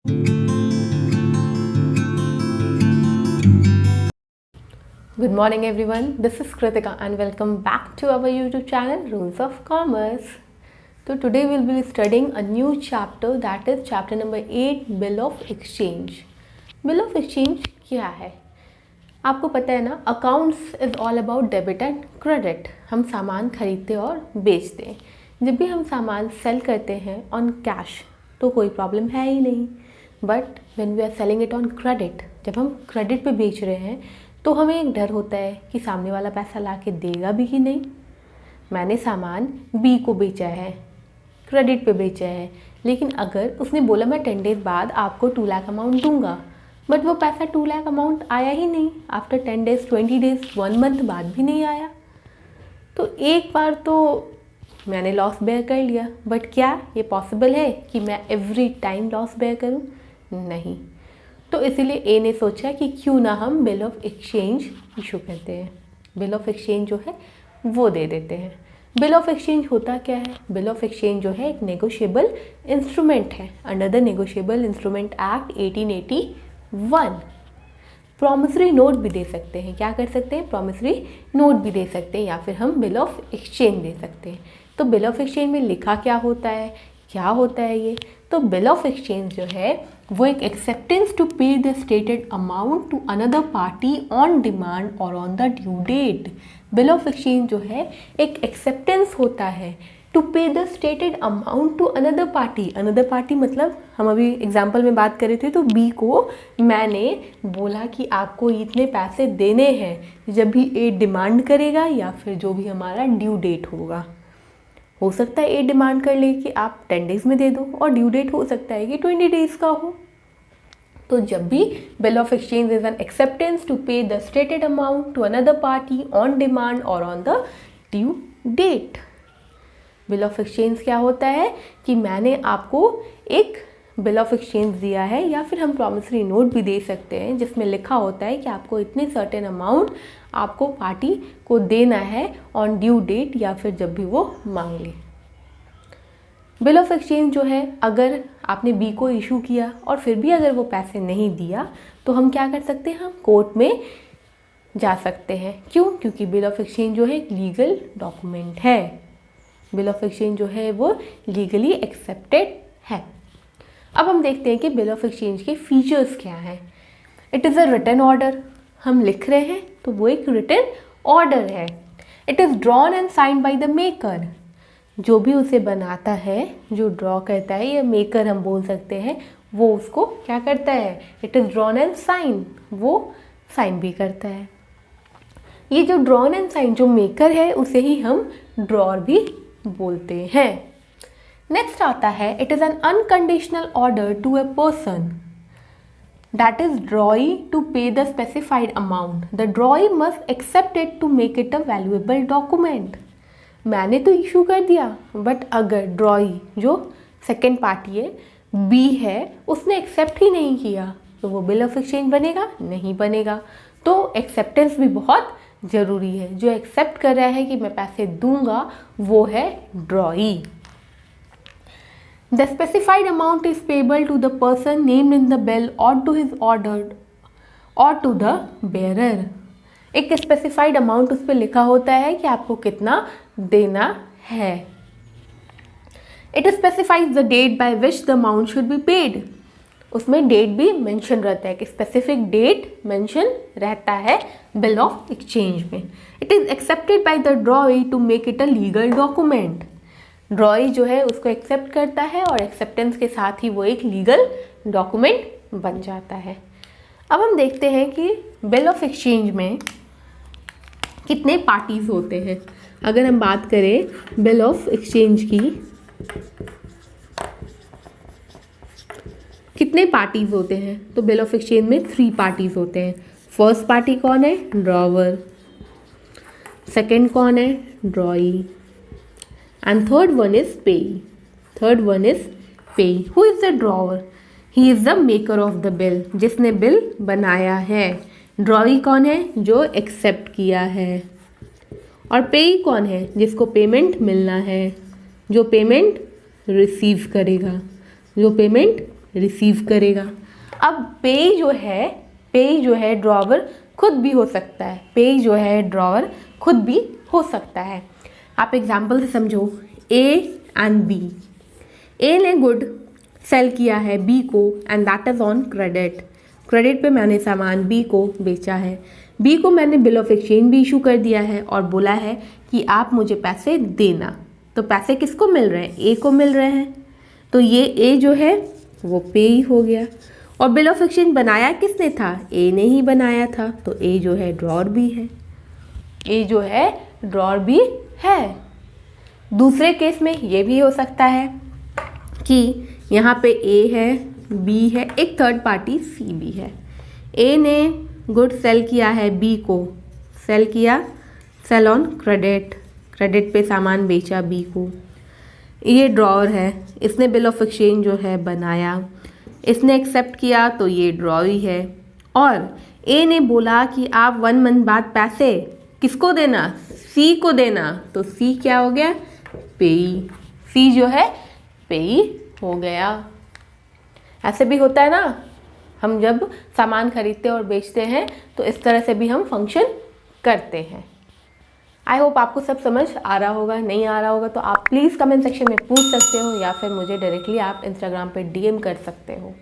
Good morning everyone, this is Kritika and welcome back to our YouTube channel Rules of Commerce. So today we'll be studying a new chapter, that is chapter number 8, Bill of Exchange. Bill of Exchange क्या है? आपको पता है ना, accounts is all about debit and credit. हम सामान खरीदते और बेचते हैं. जब भी हम सामान सेल करते हैं ऑन कैश तो कोई प्रॉब्लम है ही नहीं, but when we are selling it on credit, जब हम क्रेडिट पे बेच रहे हैं तो हमें एक डर होता है कि सामने वाला पैसा ला के देगा भी कि नहीं. मैंने सामान बी को बेचा है, क्रेडिट पे बेचा है, लेकिन अगर उसने बोला मैं 10 डेज बाद आपको 2 लाख अमाउंट दूंगा, बट वो पैसा 2 लाख अमाउंट आया ही नहीं. आफ्टर 10 डेज, 20 डेज, 1 मंथ बाद भी नहीं आया. तो एक बार तो मैंने लॉस बेयर कर लिया, बट क्या ये पॉसिबल है कि मैं एवरी टाइम लॉस बेयर करूं? नहीं. तो इसीलिए ए ने सोचा कि क्यों ना हम बिल ऑफ एक्सचेंज इशू करते हैं. बिल ऑफ एक्सचेंज जो है वो दे देते हैं. बिल ऑफ एक्सचेंज होता क्या है? बिल ऑफ एक्सचेंज जो है एक नेगोशिएबल इंस्ट्रूमेंट है under the negotiable instrument act 1881. Promissory note भी दे सकते हैं. क्या कर सकते हैं? प्रॉमिसरी नोट भी दे सकते हैं, या फिर हम बिल ऑफ एक्सचेंज दे सकते हैं. तो बिल ऑफ एक्सचेंज में लिखा क्या होता है, क्या होता है ये? तो बिल ऑफ एक्सचेंज जो है वो एक acceptance to pay the stated amount to another party on demand और on the due date. Bill of exchange जो है एक एक्सेप्टेंस होता है to pay the stated amount to another party. Another party मतलब हम अभी एग्जाम्पल में बात कर रहे थे, तो बी को मैंने बोला कि आपको इतने पैसे देने हैं जब भी ए डिमांड करेगा या फिर जो भी हमारा ड्यू डेट होगा. हो सकता है ए डिमांड कर ले कि आप 10 डेज में दे दो, और ड्यू डेट हो सकता है कि 20 डेज का हो. तो जब भी bill of exchange is an acceptance to pay the stated amount to another party on demand और on the due date. Bill of exchange क्या होता है कि मैंने आपको एक बिल ऑफ एक्सचेंज दिया है, या फिर हम प्रॉमिसरी नोट भी दे सकते हैं जिसमें लिखा होता है कि आपको इतने सर्टेन अमाउंट आपको पार्टी को देना है ऑन ड्यू डेट, या फिर जब भी वो मांग ले. बिल ऑफ एक्सचेंज जो है अगर आपने बी को इशू किया और फिर भी अगर वो पैसे नहीं दिया तो हम क्या कर सकते हैं? हम कोर्ट में जा सकते हैं. क्यों? क्योंकि बिल ऑफ एक्सचेंज जो है एक लीगल डॉक्यूमेंट है. बिल ऑफ एक्सचेंज जो है वो लीगली एक्सेप्टेड है. अब हम देखते हैं कि बिल ऑफ एक्सचेंज के फीचर्स क्या हैं. It is a written order. हम लिख रहे हैं तो वो एक रिटन ऑर्डर है. It is drawn and signed by the maker. जो भी उसे बनाता है, जो ड्रॉ करता है, या मेकर हम बोल सकते हैं, वो उसको क्या करता है? It is drawn and sign, वो साइन भी करता है. ये जो ड्रॉन एंड साइन जो मेकर है उसे ही हम ड्रॉर भी बोलते हैं. नेक्स्ट आता है it is an unconditional order to a person that is drawee to pay the specified amount. The drawee must accept it to make it a valuable document. मैंने तो इशू कर दिया, बट अगर ड्रॉई जो सेकेंड पार्टी है, B है, उसने accept ही नहीं किया तो वो बिल ऑफ एक्सचेंज बनेगा? नहीं बनेगा. तो एक्सेप्टेंस भी बहुत ज़रूरी है. जो एक्सेप्ट कर रहा है कि मैं पैसे दूंगा वो है ड्रॉई. The specified amount is payable to the person named in the bill or to his ordered or to the bearer. एक स्पेसिफाइड अमाउंट उस पर लिखा होता है कि आपको कितना देना है. It specifies the date by which the amount should be paid. उसमें डेट भी मेंशन रहता है कि स्पेसिफिक डेट मेंशन रहता है बिल ऑफ एक्सचेंज में. It is accepted by the drawee to make it a legal document. Drawee जो है उसको एक्सेप्ट करता है और एक्सेप्टेंस के साथ ही वो एक लीगल डॉक्यूमेंट बन जाता है. अब हम देखते हैं कि बिल ऑफ एक्सचेंज में कितने पार्टीज होते हैं. अगर हम बात करें बिल ऑफ एक्सचेंज की, कितने पार्टीज होते हैं, तो बिल ऑफ एक्सचेंज में 3 पार्टीज होते हैं. फर्स्ट पार्टी कौन है? ड्रॉवर. सेकंड कौन है? ड्रॉई. And third one is payee. Third one is payee. Who is the drawer? He is the maker of the bill. जिसने बिल बनाया है. ड्रॉई कौन है? जो एक्सेप्ट किया है. और पेई कौन है? जिसको पेमेंट मिलना है, जो पेमेंट रिसीव करेगा, जो पेमेंट रिसीव करेगा। अब पे जो है ड्रॉवर खुद भी हो सकता है, पे जो है ड्रॉवर खुद भी हो सकता है। आप एग्जाम्पल से समझो, ए एंड बी। ए ने गुड सेल किया है बी को and that is on credit. Credit पे मैंने सामान बी को बेचा है। बी को मैंने बिल ऑफ एक्सचेंज भी इशू कर दिया है और बोला है कि आप मुझे पैसे देना। तो पैसे किसको मिल रहे हैं? ए को मिल रहे हैं। तो ये ए जो है वो पे ही हो गया। और बिल ऑफ एक्सचेंज बनाया किसने था? ए ने ही बनाया था। तो ए जो है ड्रॉर भी है, ए जो है ड्रॉर भी है। दूसरे केस में ये भी हो सकता है कि यहाँ पे ए है, बी है, एक थर्ड पार्टी सी भी है। ए ने गुड सेल किया है बी को, सेल किया, सेल ऑन क्रेडिट, क्रेडिट पे सामान बेचा बी को। ये ड्रॉर है, इसने बिल ऑफ एक्सचेंज जो है बनाया, इसने एक्सेप्ट किया, तो ये ड्रॉर ही है। और ए ने बोला कि आप 1 मंथ बाद पैसे किसको देना? सी को देना। तो सी क्या हो गया? पेई। सी जो है पेई हो गया। ऐसे भी होता है ना, हम जब सामान खरीदते और बेचते हैं तो इस तरह से भी हम फंक्शन करते हैं। आई होप आपको सब समझ आ रहा होगा। नहीं आ रहा होगा तो आप प्लीज़ कमेंट सेक्शन में पूछ सकते हो या फिर मुझे डायरेक्टली आप इंस्टाग्राम पे DM कर सकते हो।